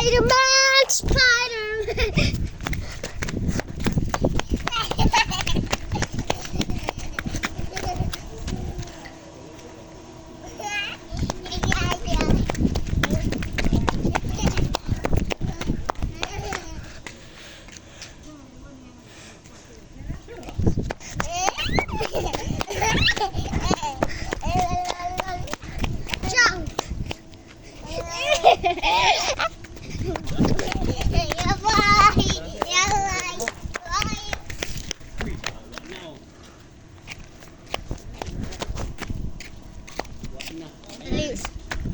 Spider-Man, Spider-Man.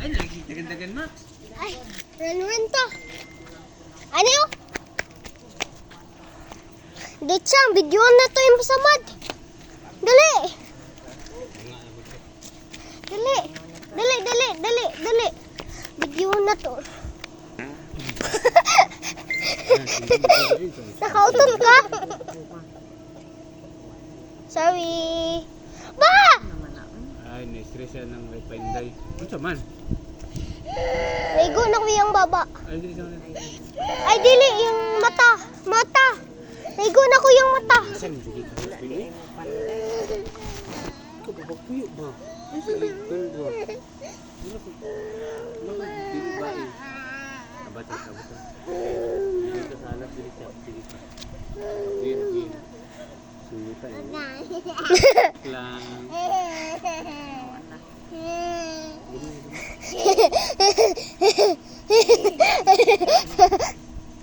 Ay, nagdagan-dagan, Max. Ay, run to. Ano yun? Ditsang, video na to yung pasamad. Dali. Dali. Dali, dali, dali, dali. Video na to. Nakautol ka? Sorry. Ba! Ay, na-stress yan ng wifi day. Ano sa man? Ligo na ko yung baba. Ay, dili sa man. Ay, dili, yung mata. Mata. Ligo na ko yung mata. Saan mo sige ka? Ikaw ba puyo ba? Ay, sa ligal ba? Wala ko. Wala ko. Dili ba eh? Abatan, abatan. Dili ka sa alas, dili ka. Dili ka. Dili. Suyo ka eh. Lang.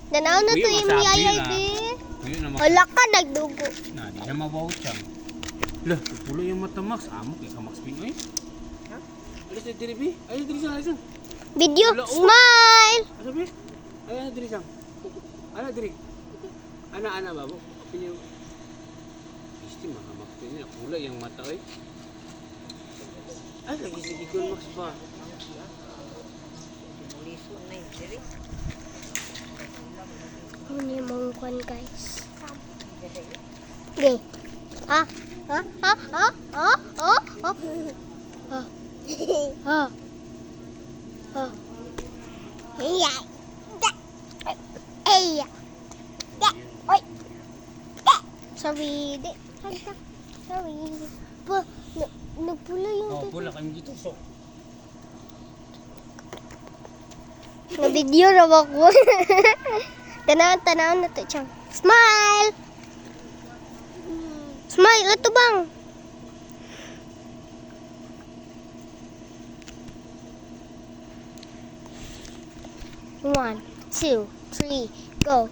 Danaw na to yung yayay, be. Wala ka, nagdugo. Nah, di siya mabawot siya. Lah, pulo yung mata Max. Amok kay ka Max Pinoy. Alis na diri, bi. Ay, diri siya, alis na. Video, Wala, oh. smile! Asa, bi? Ay, ana, diri siya. Ana, diri. Ana, babo. Pinyo. Isti, mga Max Pinoy. Pula yung mata, oy. Ay, lagi si Gigon Max pa. Ano yung mga kwan, guys? Okay. Ha? Ha? Ha? Ha? Ha? Ha? Ha? Ha? Ha? Ha? Iya. Iya. Oy. Sorry. Sorry. Pa, nagpula yung... Oh, pula kami dito, so. Na-video na ba ko? Tanaw na to, Chang. Smile! Smile, ito bang? One, two, three, go.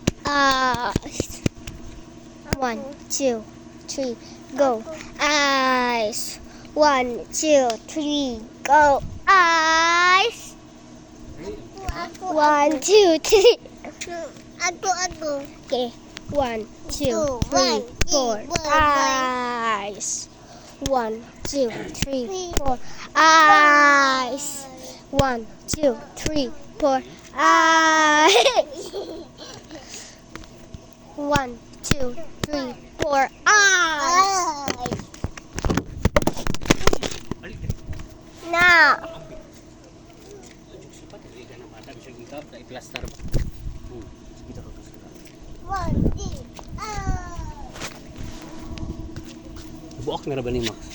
1, 2, 3, go. Eyes. 1, 2, 3, go. Eyes. 1, 2, 3. Ako. Okay. 1, 2, 3, 4. Eyes. 1, 2, 3, 4. Eyes. 1, 2, 3, 4. Eyes. 1, 2, 3, 4. Eyes. Now. I-plaster ba? Kita ko gusto ka. 1, 2, Buok na ra ba ni Max?